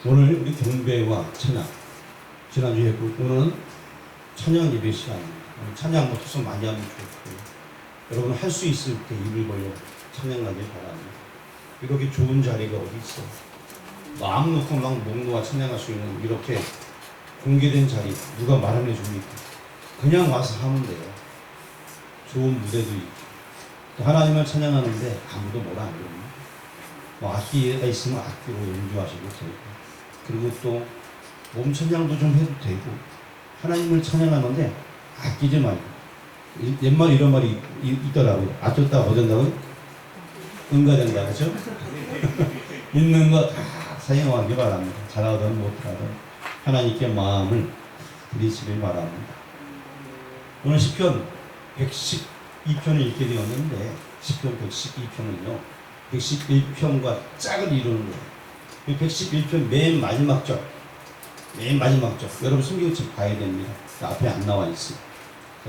오늘 우리 경배와 찬양 지난주에 했고 오늘은 찬양 예배 시간입니다. 찬양 못해서 많이 하면 좋고요. 여러분 할 수 있을 때 입을 벌려 찬양하길 바랍니다. 이렇게 좋은 자리가 어디 있어? 마음 놓고 막 목 놓아 찬양할 수 있는 이렇게 공개된 자리 누가 마련해 줍니까? 그냥 와서 하면 돼요. 좋은 무대도 있고 하나님을 찬양하는데 아무도 뭐라 안 그러니 뭐 악기가 있으면 악기로 연주하시고 되고 그리고 또 몸 찬양도 좀 해도 되고 하나님을 찬양하는데 아끼지 말고 옛말에 이런 말이 있더라고요. 아꼈다 얻었다고 응가된다 그렇죠? 있는 거 다 사용하기 바랍니다. 잘하든 못하든 하나님께 마음을 드리시길 바랍니다. 오늘 시편 112편을 읽게 되었는데 시편 112편은요 111편과 짝을 이루는 거예요. 111편 맨 마지막 절 여러분 성경책 봐야 됩니다. 앞에 안 나와 있어요.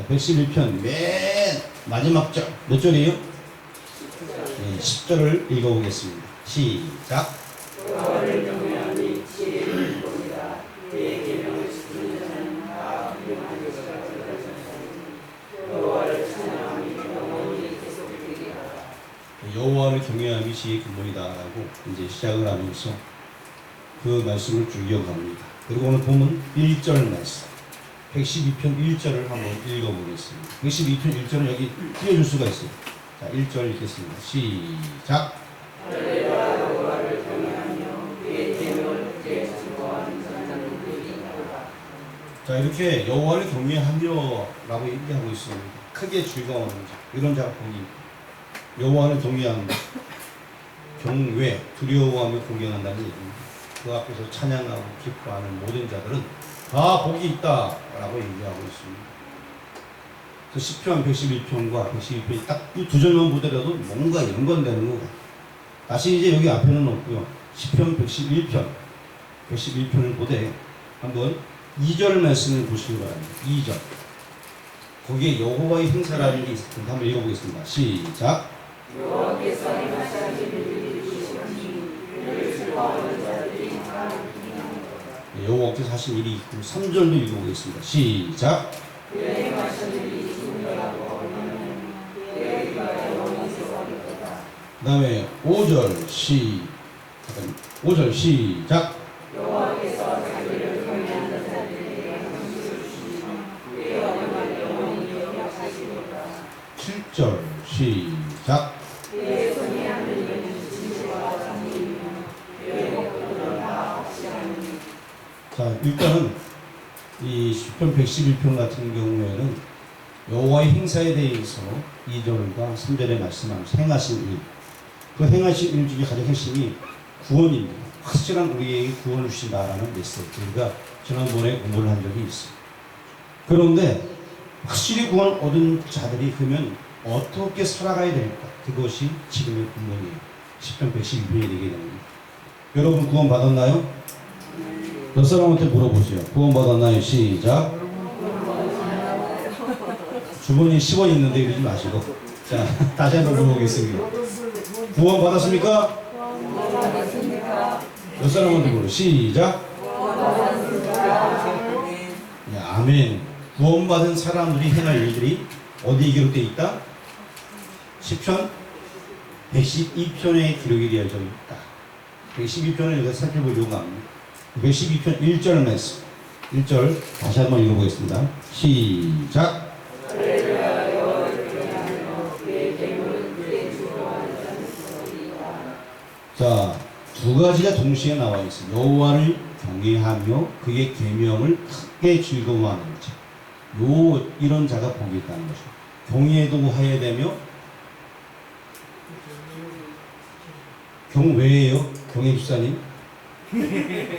111편 맨 마지막 절 몇 절이에요? 네, 10절을 읽어보겠습니다. 시작. 여호와를 경외하니 지혜를 보리라. 그의 계명을 지키는 자는 다 분명한 것이라. 여호와를 찬양하니 영원히 계속되리라. 여호와를 경외함이 지혜의 근본이다라고 이제 시작을 하면서 그 말씀을 쭉 이어갑니다. 그리고 오늘 보면 1절 말씀 112편 1절을 한번 읽어보겠습니다. 112편 1절은 여기 띄워줄 수가 있어요. 자, 1절 읽겠습니다. 시작. 여호와를 경외하며 그의 계명을 굳게 즐거워하는 자는 자, 이렇게 여호와를 경외하며 라고 얘기하고 있습니다. 크게 즐거워하는 자 이런 자가 복이 여호와를 경외하는 경외 두려워하며 공경한다는 얘기입니다. 그 앞에서 찬양하고 기뻐하는 모든 자들은 다 복이 있다라고 얘기하고 있습니다. 그래서 시편 111편과 112편이 딱 이 두 절만 보더라도 뭔가 연관되는 것 같아요. 다시 이제 여기 앞에는 없고요. 시편 111편을 보되 한번 2절 말씀을 보시기 바랍니다. 2절. 거기에 여호와의 행사라는 게 있습니다. 한번 읽어보겠습니다. 시작. 여호와께서 행하시는 일을 이루시니 그를 즐거워하는 자들이 여호와께서 하신 일이 있고 3절도 읽어보겠습니다. 시작. 그의 행하신 일이 중요하고 얼마나 그의 의가 영원히 세상이다. 그 다음에 5절 시작. 여호와께서 자기를 경외하는 자들에게 형식을 주시며 그의 언약을 영원히 기억하시리라. 7절 시작. 그의 손이 하는 일은 진실과 정의이며 그의 목표는 다 확실하니. 자, 일단은 이 시편 111편 같은 경우에는 여호와의 행사에 대해서 2절과 3절에 말씀하면서 행하신 일, 그 행하신 일 중에 가장 핵심이 구원입니다. 확실한 우리에게 구원을 주신다라는 메시지가 지난번에 공부를 한 적이 있어요. 그런데 확실히 구원 얻은 자들이 그러면 어떻게 살아가야 될까? 그것이 지금의 근본이에요. 시편 112편이 되게 됩니다. 여러분 구원 받았나요? 몇 사람한테 물어보세요. 구원 받았나요? 시작. 주머니에 10원 있는데 이러지 마시고. 자, 다시 한번 물어보겠습니다. 구원 받았습니까? 몇 사람한테 물어? 시작. 야, 아멘. 구원받은 사람들이 행할 일들이 어디에 기록되어 있다? 시편 112편의 기록이 되어져 있다. 112편을 여기서 살펴보려고 합니다. 112편 1절 말씀 1절 다시 한번 읽어보겠습니다. 시작. 자, 두 가지가 동시에 나와 있습니다. 여호와를 경외하며 그의 계명을 크게 즐거워하는 자. 이런 자가 복이 있다는 것이죠. 경외도 해야 되며 경외예요. 경외집사님.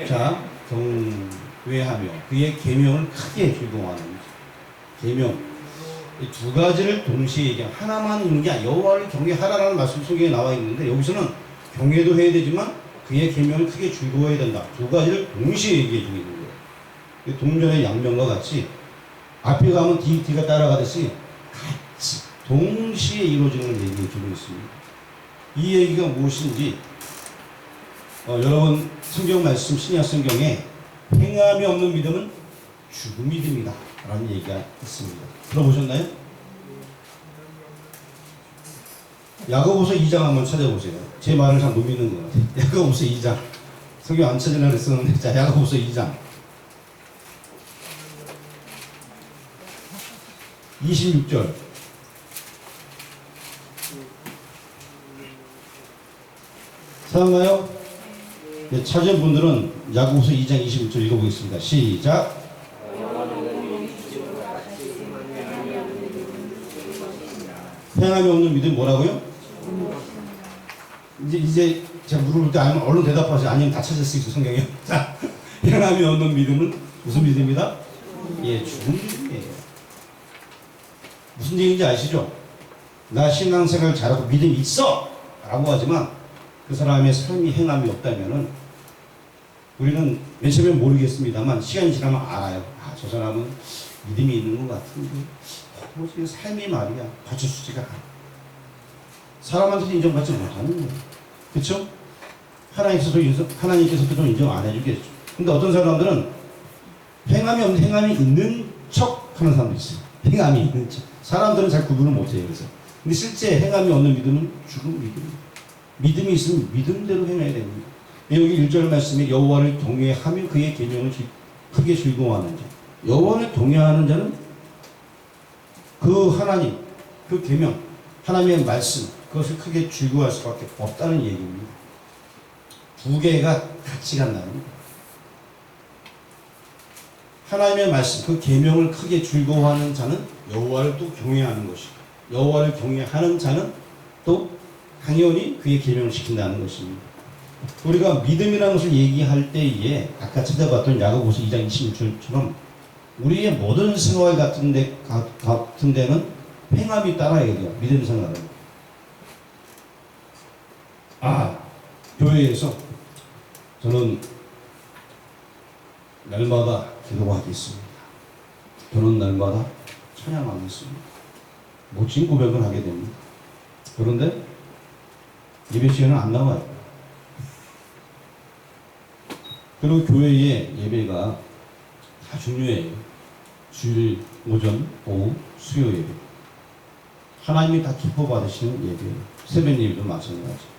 자, 경외하며 그의 계명을 크게 즐거워하는 거죠. 계명. 이 두 가지를 동시에 얘기하면 하나만 있는 게 아니라 여호와를 경외하라라는 말씀 속에 나와 있는데 여기서는 경외도 해야 되지만 그의 계명을 크게 즐거워해야 된다. 두 가지를 동시에 얘기해 주고 있는 거예요. 동전의 양면과 같이 앞에 가면 뒤가 따라가듯이 같이 동시에 이루어지는 걸 얘기해 주고 있습니다. 이 얘기가 무엇인지 여러분 성경 말씀 신약 성경에 행함이 없는 믿음은 죽은 믿음이다 라는 얘기가 있습니다. 들어보셨나요? 야고보서 2장 한번 찾아보세요. 제 말을 잘 못 믿는 것 같아요. 야고보서 2장. 성경 안 찾으려고 그랬었는데, 자, 야고보서 2장. 26절. 찾았나요? 네, 찾은 분들은 야고보서 2장 26절 읽어보겠습니다. 시작. 행함이 없는 믿음 뭐라고요? 이제 제가 물어볼 때 아니면 얼른 대답하세요. 아니면 다 찾을 수 있어 성경이요. 자, 행함이 없는 믿음은 무슨 믿음이다? 예, 죽은 믿음이에요. 무슨 얘기인지 아시죠? 나 신앙생활 잘하고 믿음이 있어! 라고 하지만 그 사람의 삶이 행함이 없다면은 우리는 맨 처음에 모르겠습니다만 시간이 지나면 알아요. 아, 저 사람은 믿음이 있는 것 같은데 뭐지 삶이 말이야 받쳐주지가 않아. 사람한테도 인정받지 못하는 거예요. 그렇죠? 하나님께서도 좀 인정 안 해주겠죠. 근데 어떤 사람들은 행함이 없는 행함이 있는 척 하는 사람도 있어요. 행함이 있는 척. 사람들은 잘 구분을 못해요. 그래서. 근데 실제 행함이 없는 믿음은 죽은 믿음이에요. 믿음이 있으면 믿음대로 행해야 됩니다. 여기 1절 말씀에 여호와를 경외하며 그의 계명을 크게 즐거워하는 자. 여호와를 경외하는 자는 그 하나님, 그 계명, 하나님의 말씀, 그것을 크게 즐거워할 수밖에 없다는 얘기입니다. 두 개가 같이 간다는 거예요. 하나님의 말씀, 그 계명을 크게 즐거워하는 자는 여호와를 또 경외하는 것이고, 여호와를 경외하는 자는 또 당연히 그의 계명을 지킨다는 것입니다. 우리가 믿음이라는 것을 얘기할 때에 아까 찾아봤던 야고보서 2장 26절처럼 우리의 모든 생활 같은 데는 행함이 따라야 돼요. 믿음 생활은. 교회에서 저는 날마다 기도하겠습니다. 저는 날마다 찬양하겠습니다. 멋진 고백을 하게 됩니다. 그런데 예배 시간은 안 나와요. 그리고 교회의 예배가 다 중요해요. 주일, 오전, 오후, 수요 예배. 하나님이 다 기뻐 받으시는 예배예요. 새벽 예배도 마찬가지.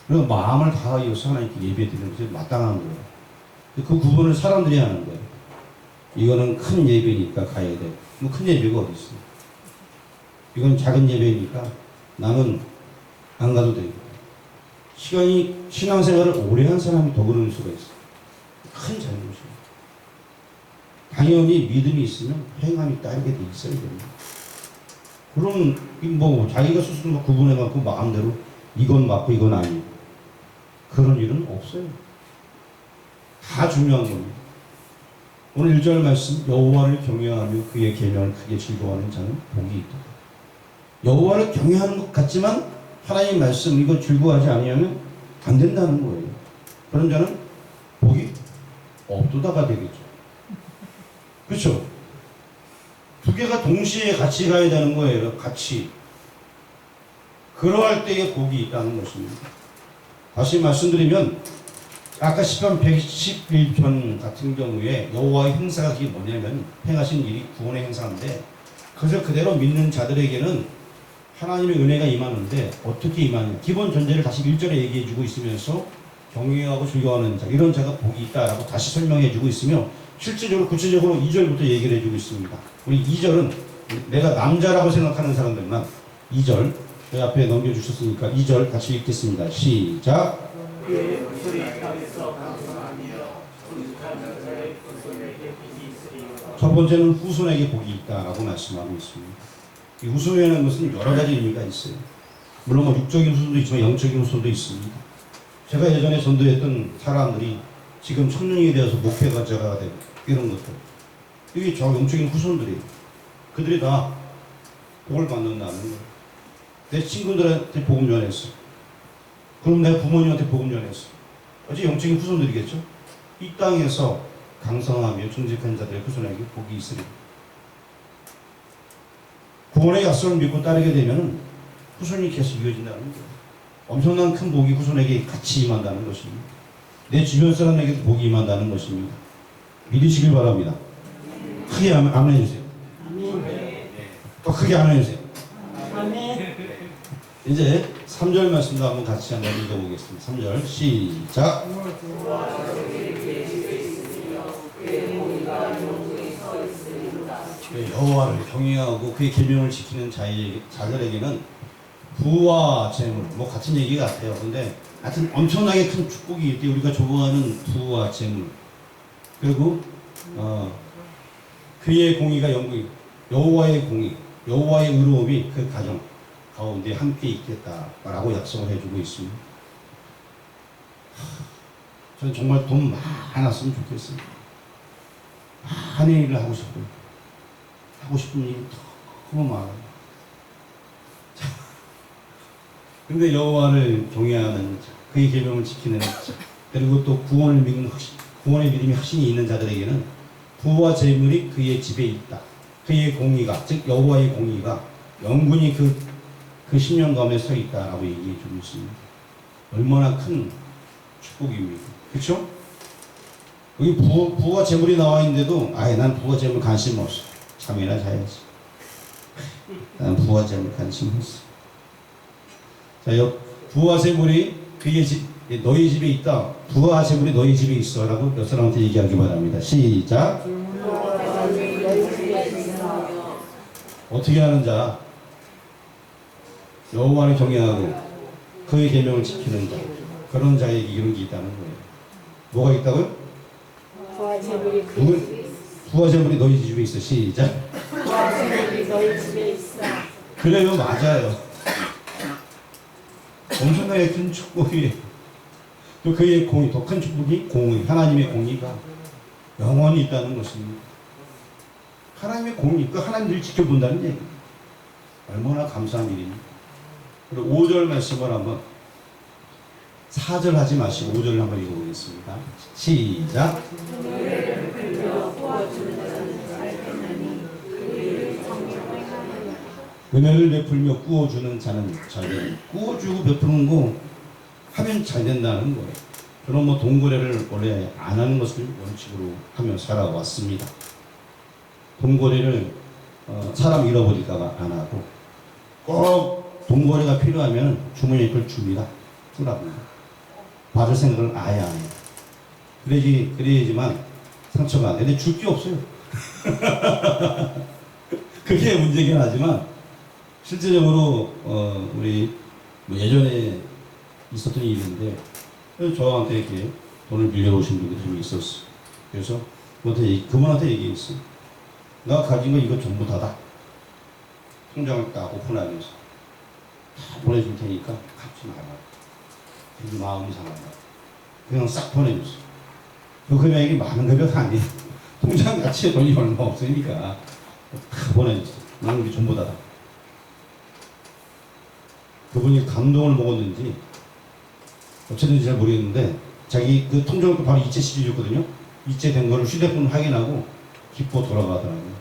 그리고 마음을 다하여서 하나님께 예배 드리는 것이 마땅한 거예요. 그 구분을 사람들이 하는 거예요. 이거는 큰 예배니까 가야 돼. 뭐 큰 예배가 어디 있어요? 이건 작은 예배니까 나는 안 가도 되고. 신앙생활을 오래 한 사람이 더 그럴 수가 있어요. 큰 잘못이에요. 당연히 믿음이 있으면 행함이 따르게 돼 있어야 됩니다. 그럼 뭐 자기가 스스로 구분해갖고 마음대로 이건 맞고 이건 아니고 그런 일은 없어요. 다 중요한 겁니다. 오늘 1절 말씀 여호와를 경외하며 그의 계명을 크게 즐거워하는 자는 복이 있다. 여호와를 경외하는 것 같지만 하나님 말씀 이거 즐거워하지 아니하면 안 된다는 거예요. 그런 자는 복이 없도다가 되겠죠. 그렇죠? 두 개가 동시에 같이 가야 되는 거예요. 같이. 그러할 때에 복이 있다는 것입니다. 다시 말씀드리면 아까 시편 111편 같은 경우에 여호와의 행사가 그게 뭐냐면 행하신 일이 구원의 행사인데 그것을 그대로 믿는 자들에게는 하나님의 은혜가 임하는데 어떻게 임하느냐. 기본 전제를 다시 1절에 얘기해주고 있으면서 경외하고 즐거워하는 자 이런 자가 복이 있다라고 다시 설명해주고 있으며 실제적으로 구체적으로 2절부터 얘기를 해주고 있습니다. 우리 2절은 내가 남자라고 생각하는 사람들만 2절 그 앞에 넘겨주셨으니까 2절 같이 읽겠습니다. 시작. 첫 번째는 후손에게 복이 있다라고 말씀하고 있습니다. 이 후손이라는 것은 여러 가지 의미가 있어요. 물론 뭐 육적인 후손도 있지만 영적인 후손도 있습니다. 제가 예전에 전도했던 사람들이 지금 청년이 되어서 목회자가 되고 이런 것들 이게 저 영적인 후손들이에요. 그들이 다 복을 받는다는 거예요. 내 친구들한테 복음 전했어. 그럼 내 부모님한테 복음 전했어. 어째 영적인 후손들이겠죠? 이 땅에서 강성하며 정직한 자들의 후손에게 복이 있으리. 구원의 약속을 믿고 따르게 되면 후손이 계속 이어진다는 거예요. 엄청난 큰 복이 후손에게 같이 임한다는 것입니다. 내 주변 사람에게도 복이 임한다는 것입니다. 믿으시길 바랍니다. 크게 아멘 해주세요. 또 크게 아멘 해주세요. 이제 3절 말씀도 한번 같이 한번 읽어보겠습니다. 3절 시작. 여호와를 경외하고 그의 계명을 지키는 자들에게는 부와 재물, 뭐 같은 얘기 같아요. 근데 하여튼 엄청나게 큰 축복이 있대. 우리가 좋아하는 부와 재물, 그리고 그의 공의가 영광이, 여호와의 공의, 여호와의 의로움이 그 가정 가운데 함께 있겠다라고 약속을 해주고 있습니다. 저는 정말 돈 많았으면 좋겠어요. 많은 일을 하고 싶어요. 하고 싶은 일이 너무 많아요. 근데 여호와를 경외하는 자, 그의 계명을 지키는 자, 그리고 또 구원을 믿는 구원의 믿음이 확신이 있는 자들에게는 부와 재물이 그의 집에 있다. 그의 공의가, 즉 여호와의 공의가 영원히 그 십년감에 서 있다라고 얘기해 주고 있습니다. 얼마나 큰 축복입니까? 그렇죠? 여기 부와 재물이 나와 있는데도 아예 난 부와 재물 관심 없어. 잠이나 자야지. 난 부와 재물 관심 없어. 자, 부와 재물이 그의 집, 너희 집에 있다. 부와 재물이 너희 집에 있어. 라고 몇 사람한테 얘기하기 바랍니다. 시작. 어떻게 하는 자? 여호와를 경외하고 그의 계명을 지키는 자. 그런 자에게 이런 게 있다는 거예요. 뭐가 있다고요? 부와 재물이 너희 집에 있어. 시작. 부와 재물이 너희 집에 있어. 그래요, 맞아요. 엄청나게 큰 축복이에요. 또 그의 공의, 더 큰 축복이 공의, 하나님의 공의가 영원히 있다는 것입니다. 하나님의 공의, 그 하나님을 지켜본다는 얘기. 얼마나 감사한 일입니까? 그리고 5절 말씀을 한번 4절 하지 마시고 5절을 한번 읽어보겠습니다. 시작. 은혜를 베풀며 꾸어주는 자는 잘 되는, 꾸어주고 베푸는 거 하면 잘 된다는 거예요. 저는 뭐 돈거래를 원래 안 하는 것을 원칙으로 하며 살아왔습니다. 돈거래를 사람 잃어버릴까봐 안 하고, 꼭 돈거래가 필요하면 주머니에 그걸 줍니다. 주라고. 받을 생각을 아예 안 해요. 그래야지만 상처가 안 돼. 근데 줄 게 없어요. 그게 문제긴 하지만 실제적으로 우리 뭐 예전에 있었던 일인데 저한테 이렇게 돈을 빌려오신 분들이 좀 있었어. 그래서 그분한테 얘기했어. 나 가진 거 이거 전부 다다. 통장을 딱 오픈하면서 다 보내줄 테니까 갚지 말라. 되게 마음이 상한다. 그냥 싹 보내줬어. 그 금액이 많은 금액 아니에요. 통장 가치에 돈이 얼마 없으니까 다 보내줬어. 나는 이게 전부 다다. 그분이 감동을 먹었는지 어쨌든지 잘 모르겠는데 자기 그 통장을 바로 이체 시켜줬거든요. 이체된 거를 휴대폰 확인하고 기뻐 돌아가더라고요.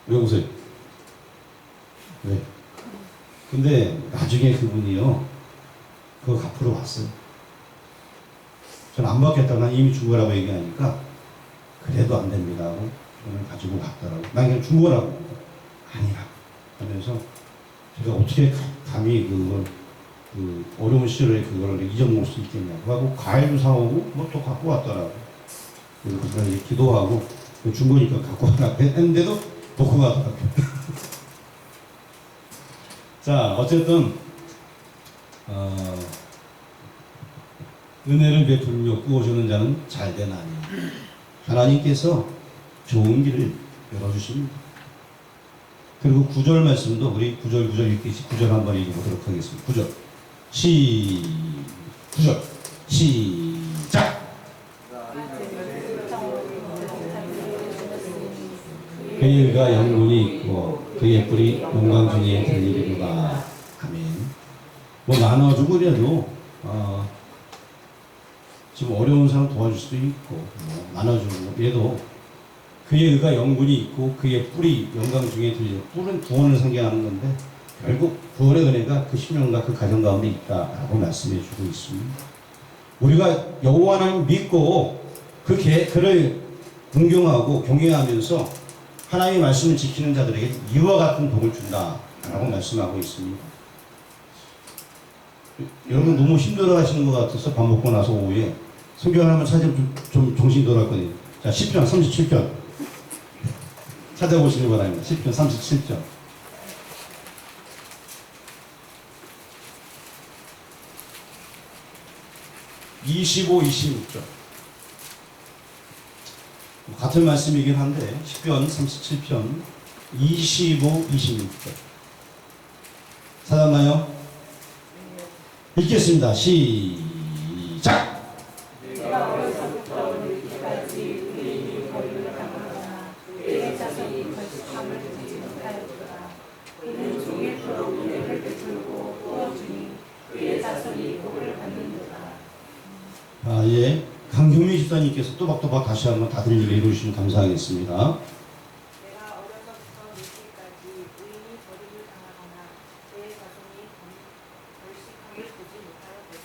왜 웃어요? 왜? 근데 나중에 그분이요 그거 갚으러 왔어요. 저는 안 받겠다고 난 이미 준 거라고 얘기하니까 그래도 안 됩니다 하고 돈을 가지고 갔더라고. 난 그냥 준 거라고. 아니라 하면서 제가 어떻게 감히 그 어려운 시절에 그거를 잊어먹을 수 있겠냐고 하고 과일도 사오고 뭐 또 갖고 왔더라고. 그래서 그날 이제 기도하고 준 거니까 갖고 와라 했는데도 놓고 가더라고. 자, 어쨌든 은혜를 베풀며 꾸어주는 자는 잘되나니 하나님께서 좋은 길을 열어주십니다. 그리고 9절 말씀도 우리 9절 읽듯이 9절 한번 읽어보도록 하겠습니다. 9절 9절 시작. 그의 의가 영원히 있고 그의 뿔이 영광 중에 들리리로다. 아멘. 뭐 나눠주고 그래도 지금 어려운 사람 도와줄 수도 있고 뭐 나눠주고 그래도 그의 의가 영분이 있고 그의 뿔이 영광 중에 들려. 뿔은 구원을 상징하는 건데 결국 구원의 은혜가 그 심령과 그 가정 가운데 있다라고 말씀해 주고 있습니다. 우리가 여호와 하나님 믿고 그를 공경하고 경외하면서 하나님의 말씀을 지키는 자들에게 이와 같은 복을 준다라고 말씀하고 있습니다. 여러분 너무 힘들어 하시는 것 같아서 밥 먹고 나서 오후에 성경 하나만 찾으면 좀 정신이 돌아왔거든요. 자, 10편 37편 찾아보시기 바랍니다. 10편 37편. 25, 26절. 같은 말씀이긴 한데 10편 37편 25, 26절. 찾았나요? 읽겠습니다. 시작! 내가 어려서부터 이르기까지 의인이 거리를 당하거나 그의 자손이 거짓함을 듣지 못하였도다. 그는 종일토록 은혜를 베풀고 부어주니 그의 자손이 복을 받는도다. 아, 예. 강경미 집사님께서 또박또박 다시 한번 다들 일을 이루시면 감사하겠습니다. 내가 어려서부터 늙기까지 의인이 거리를 당하거나 그의 자손이 벌식함을 보지 못하였도다.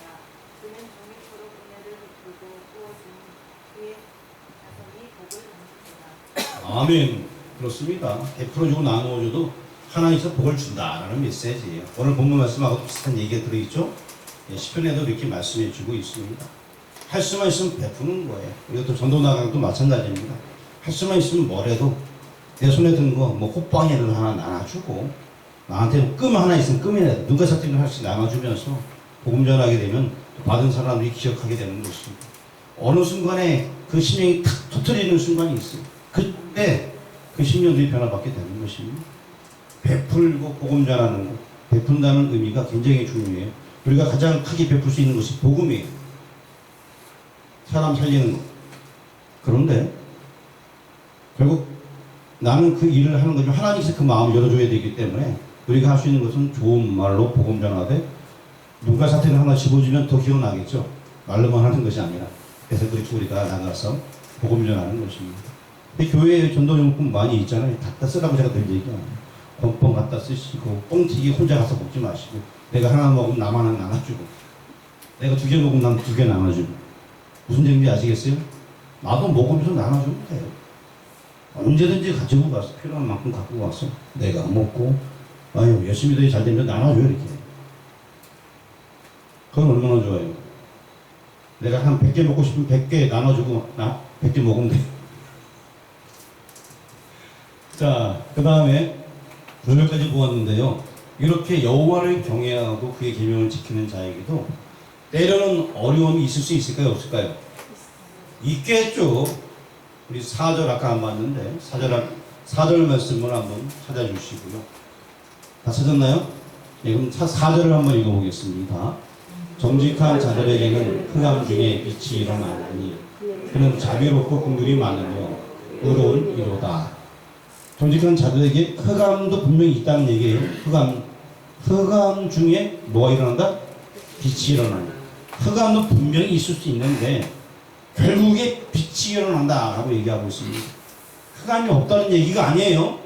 그는 종일토록 은혜를 베풀고 부어주니 그의 자손이 복을 받는도다. 아멘. 그렇습니다. 베풀어주고 나누어줘도 하나님께서 복을 준다라는 메시지예요. 오늘 본문 말씀하고 비슷한 얘기가 들어있죠? 예, 시편에도 이렇게 말씀해 주고 있습니다. 할 수만 있으면 베푸는 거예요. 이것도 전도 나가도 마찬가지입니다. 할 수만 있으면 뭐래도 내 손에 든 거 뭐 호빵이라도 하나 나눠주고 나한테 끔 하나 있으면 끔이라도 누가 사택을 할수 나눠주면서 복음 전하게 되면 받은 사람들이 기억하게 되는 것입니다. 어느 순간에 그 심령이 탁 터뜨리는 순간이 있어요. 그때 그 심령들이 변화받게 되는 것입니다. 베풀고 복음 전하는 것, 베푼다는 의미가 굉장히 중요해요. 우리가 가장 크게 베풀 수 있는 것이 복음이에요. 사람 살리는 것. 그런데 결국 나는 그 일을 하는 거지만 하나님께서 그 마음을 열어줘야 되기 때문에 우리가 할 수 있는 것은 좋은 말로 복음 전하되 누가 사태를 하나 집어주면 더 기억나겠죠. 말로만 하는 것이 아니라. 그래서 그렇게 우리가 나가서 복음 전하는 것입니다. 근데 교회에 전도용품 많이 있잖아요. 갖다 쓰라고 제가 늘 얘기하는 뻥뻥 갖다 쓰시고 뻥튀기 혼자 가서 먹지 마시고 내가 하나 먹으면 나만 하나 나눠주고 내가 2개 먹으면 난 2개 나눠주고 무슨 얘기인지 아시겠어요? 나도 먹으면서 나눠주면 돼요. 언제든지 가지고 가서 필요한 만큼 갖고 와서 내가 먹고 아유 열심히 더 잘 되면 나눠줘 이렇게. 그건 얼마나 좋아요. 내가 한 100개 먹고 싶으면 100개 나눠주고 나 100개 먹으면 돼. 자, 그 다음에 9절까지 보았는데요. 이렇게 여호와를 경외하고 그의 계명을 지키는 자에게도 때로는 어려움이 있을 수 있을까요? 없을까요? 있겠죠. 우리 4절 아까 안 봤는데 4절 말씀을 한번 찾아주시고요. 다 찾았나요? 네, 그럼 4절을 한번 읽어보겠습니다. 정직한 자들에게는 흑암 중에 빛이 일어나니 그는 자비롭고 긍휼이 많으며 의로운 이로다. 정직한 자들에게 흑암도 분명히 있다는 얘기예요. 흑암 중에 뭐가 일어난다? 빛이 일어난다. 흑암도 분명히 있을 수 있는데 결국에 빛이 일어난다라고 얘기하고 있습니다. 흑암이 없다는 얘기가 아니에요.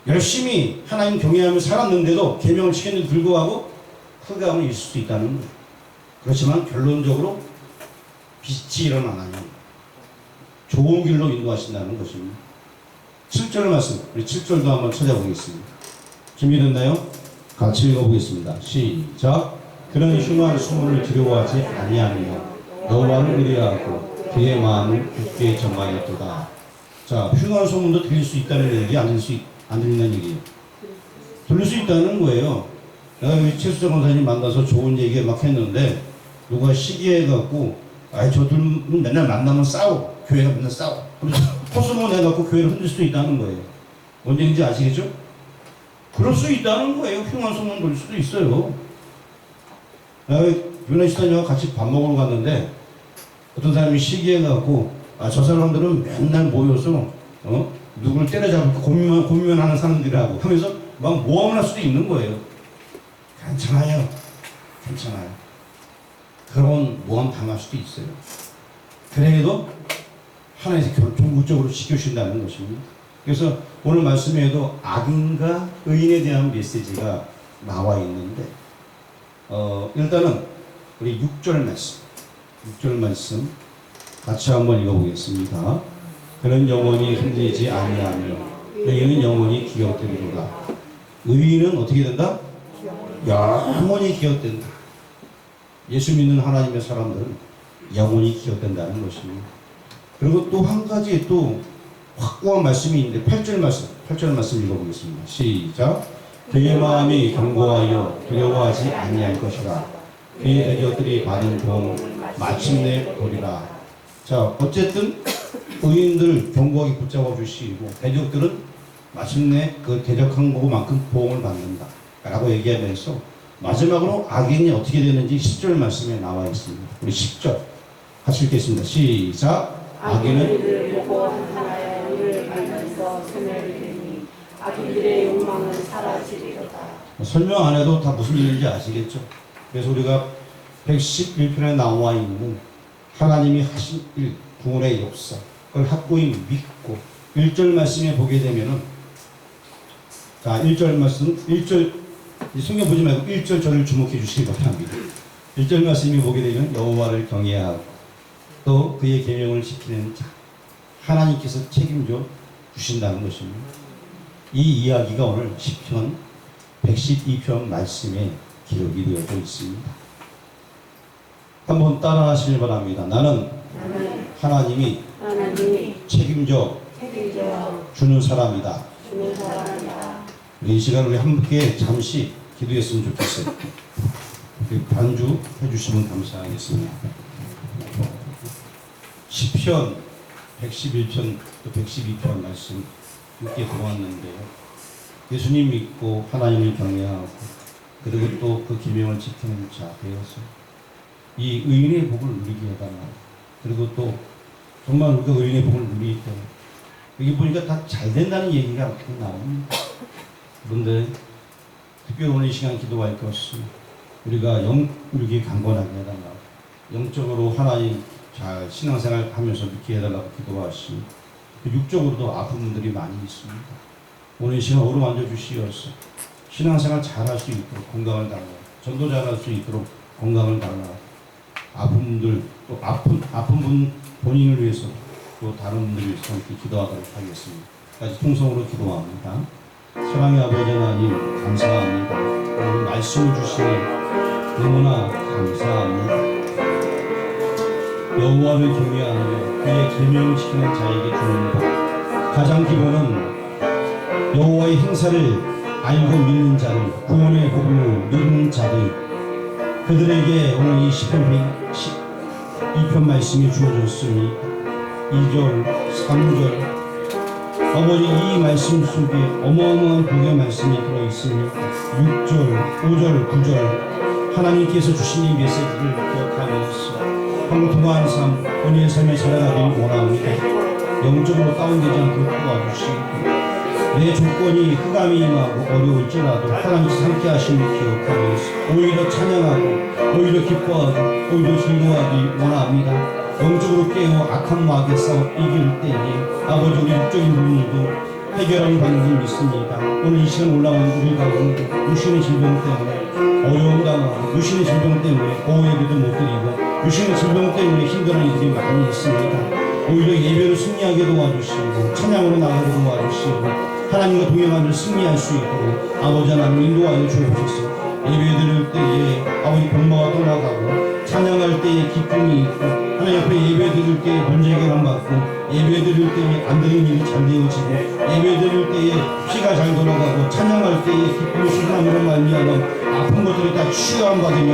열심히 하나님 경외하며 살았는데도 계명을 지켰는데도 불구하고 흑암은 있을 수 있다는 거예요. 그렇지만 결론적으로 빛이 일어나나니 좋은 길로 인도하신다는 것입니다. 7절 말씀, 우리 7절도 한번 찾아보겠습니다. 준비됐나요? 같이 읽어보겠습니다. 시작. 그는 흉한 소문을 두려워하지 아니하며 여호와를 의뢰하고 그의 마음을 굳게 정하였도다. 자, 흉한 소문도 들릴 수 있다는 얘기, 안 들린다는 얘기예요. 들릴 수 있다는 거예요. 내가 최수정 권사님 만나서 좋은 얘기 막 했는데 누가 시기해갖고 저들 맨날 만나면 싸워. 교회가 맨날 싸워. 헛소문 해갖고 교회를 흔들 수도 있다는 거예요. 언제인지 아시겠죠? 그럴 수 있다는 거예요. 흉한 소문 돌릴 수도 있어요. 윤혜 시사님과 같이 밥 먹으러 갔는데 어떤 사람이 시기해갖고 저 사람들은 맨날 모여서 누구를 때려잡고 고민만 하는 사람들이라고 하면서 막 모함을 할 수도 있는 거예요. 괜찮아요. 그런 모함 당할 수도 있어요. 그래도 하나님께서 종국적으로 지켜주신다는 것입니다. 그래서 오늘 말씀에도 악인과 의인에 대한 메시지가 나와 있는데 일단은 우리 6절 말씀 같이 한번 읽어보겠습니다. 그는 영원히 흔들리지 아니하며 의인은 영원히 기억되리로다. 의인은 어떻게 된다? 영원히 기억된다. 예수 믿는 하나님의 사람들은 영원히 기억된다는 것입니다. 그리고 또 한 가지 또 확고한 말씀이 있는데 8절 말씀 읽어보겠습니다. 시작. 그의 마음이 견고하여 두려워하지 아니할 것이라. 그의 대적들이 받은 도움 마침내 보리라. 자, 어쨌든 의인들 견고하게 붙잡아 주시고 대적들은 마침내 그 대적한 것만큼 보응을 받는다 라고 얘기하면서 마지막으로 악인이 어떻게 되는지 10절 말씀에 나와 있습니다. 우리 10절 같이 읽겠습니다. 시작. 악인은 이를 보고 한탄하여 이를 알면서 소멸이니 악인들의 욕망은 사라지리로다. 설명 안 해도 다 무슨 일인지 아시겠죠? 그래서 우리가 111편에 나와 있는 하나님이 하신 일, 구원의 역사, 그걸 확고히 믿고 1절 말씀에 보게 되면은, 자, 1절 말씀, 1절, 성경 보지 말고 1절 저를 주목해 주시기 바랍니다. 1절 말씀이 보게 되면 여호와를 경외하고 또 그의 계명을 지키는 자, 하나님께서 책임져 주신다는 것입니다. 이 이야기가 오늘 시편 112편 말씀에 기록이 되어져 있습니다. 한번 따라 하시길 바랍니다. 나는 하나님이 책임져 주는 사람이다. 우리 이 시간 우리 함께 잠시 기도했으면 좋겠어요. 반주 해주시면 감사하겠습니다. 시편 111편 또 112편 말씀 함께 보았는데요. 예수님 믿고 하나님을 경외하고 그리고 또 그 계명을 지키는 자 되어서 이 의인의 복을 누리게 해달라. 그리고 또 정말 우리가 의인의 복을 누릴 때 여기 보니까 다 잘 된다는 얘기가 나옵니다. 그런데 특별히 오늘 이 시간 기도할 것은 우리가 영육이 강건하게 해달라. 영적으로 하나님 잘 신앙생활 하면서 믿게 해달라고 기도하시고 육적으로도 아픈 분들이 많이 있습니다. 오늘 이 시간 어루만져 주시어서 신앙생활 잘 할 수 있도록 건강을 달라. 전도 잘 할 수 있도록 건강을 달라. 아픈 분들 또 아픈 분 본인을 위해서 또 다른 분들을 위해서 함께 기도하도록 하겠습니다. 까지 통성으로 기도합니다. 사랑의 아버지 하나님 감사합니다. 오늘 말씀을 주시니 너무나 감사합니다. 여호와를 경외하며 그의 계명을 지키는 자에게 주는 복. 가장 기본은 여호와의 행사를 알고 믿는 자들, 구원의 복음을 누리는 자들, 그들에게 오늘 이 시편 112편 말씀이 주어졌으니 2절, 3절 아버지 이 말씀 속에 어마어마한 복의 말씀이 들어있으니 6절, 5절, 9절 하나님께서 주신 이 메시지를 기억하면서 평통한 삶, 은혜의 삶에 살아가길 원합니다. 영적으로 다운되지 않고 도와주시고 내 조건이 흑암이 임하고 어려울지라도 하나님께서 함께 하심을 기억하면서 오히려 찬양하고 오히려 기뻐하고 오히려 즐거워하기 원합니다. 영적으로 깨어 악한 마귀에 싸워 이길 때에 아버지 우리 육적인 부분도 해결하는 방법을 믿습니다. 오늘 이 시간 올라온 우리 가운데 유신의 질병 때문에 어려움 당하고 유신의 질병 때문에 오해도 못 드리고 유신의 질병 때문에 힘들어하는 이들이 많이 있습니다. 오히려 예배를 승리하게 도와주시고 찬양으로 나가게 도와주시고 하나님과 동행하며 승리할 수 있도록 아버지 하나님 인도하여 주옵소서. 예배 드릴 때에 아버지 병마가 떠나가고 찬양할 때에 기쁨이 있고 하나님 앞에 예배 드릴 때에 문제 해결받고 예배 드릴 때에 안 되는 일이 잘 되어지고 예배 드릴 때에 피가 잘 돌아가고 찬양할 때에 기쁨의 순간으로 말미암아 아픈 것들이 다 치유함 받으며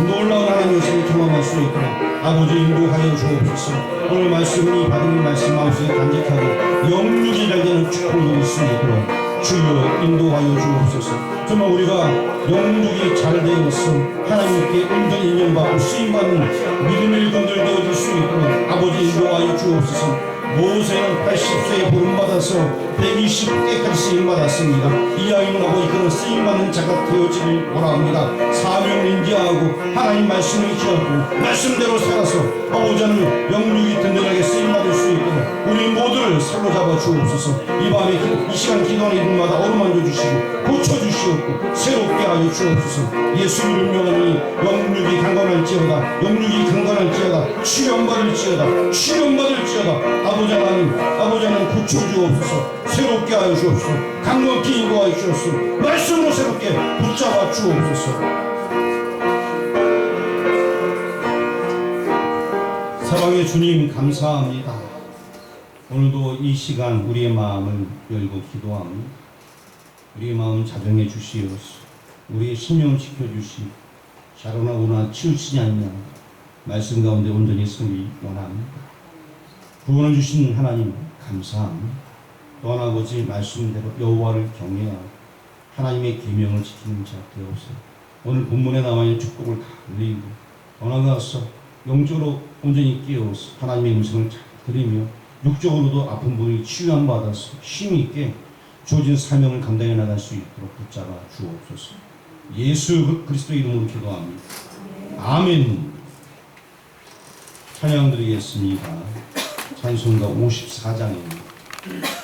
놀라운 하나님의 것을 경험할 수 있도록 아버지 인도하여 주옵소서. 오늘 말씀이 받은 말씀 마음속에 간직하고 영육이 잘 되는 축복을 누릴 수 있도록 주여 인도하여 주옵소서. 정말 우리가 영육이 잘 되어서 하나님께 온전히 인정받고 쓰임받는 믿음의 일꾼들 되어줄 수 있도록 아버지 인도하여 주옵소서. 모세는 80세에 부름받아서 120대까지 쓰임받았습니다. 이 아이는 아버지 그런 쓰임받는 자가 되어지길 원합니다. 사명을 인지하고 하나님 말씀을 지하고 말씀대로 살아서 아버지는 영육이 든든하게 쓰임받을 수 있도록 우리 모두를 사로잡아 주옵소서. 이 밤에 이 시간 기도하는 이분마다 어루만져 주시고 고쳐주시옵고 새롭게 하여 주옵소서. 예수 이름 명하니 영육이 강건할지어다, 영육이 강건할지어다, 출현받을지어다, 출현받을지어다. 아버지 하나님, 아버지 하나님 고쳐주옵소서. 새롭게 하여 주옵소서. 강건케 인도하여 주옵소서. 말씀으로 새롭게 붙잡아 주옵소서. 사랑의 주님 감사합니다. 오늘도 이 시간 우리의 마음을 열고 기도합니다. 우리의 마음 자정해 주시옵소서. 우리의 심령을 지켜주시 자로나 오나 치우치지 않냐 말씀 가운데 온전히 서기 원합니다. 구원을 주신 하나님 감사합니다. 또한 아버지 말씀대로 여호와를 경외하고 하나님의 계명을 지키는 자 되옵소서. 오늘 본문에 나와 있는 축복을 다 누리고 더 나아가서 영적으로 온전히 깨어서 하나님의 음성을 잘 들으며 육적으로도 아픈 분이 치유함 받아서 힘이 있게 주어진 사명을 감당해 나갈 수 있도록 붙잡아 주옵소서. 예수 그리스도 이름으로 기도합니다. 아멘. 찬양 드리겠습니다. 찬송가 54장입니다.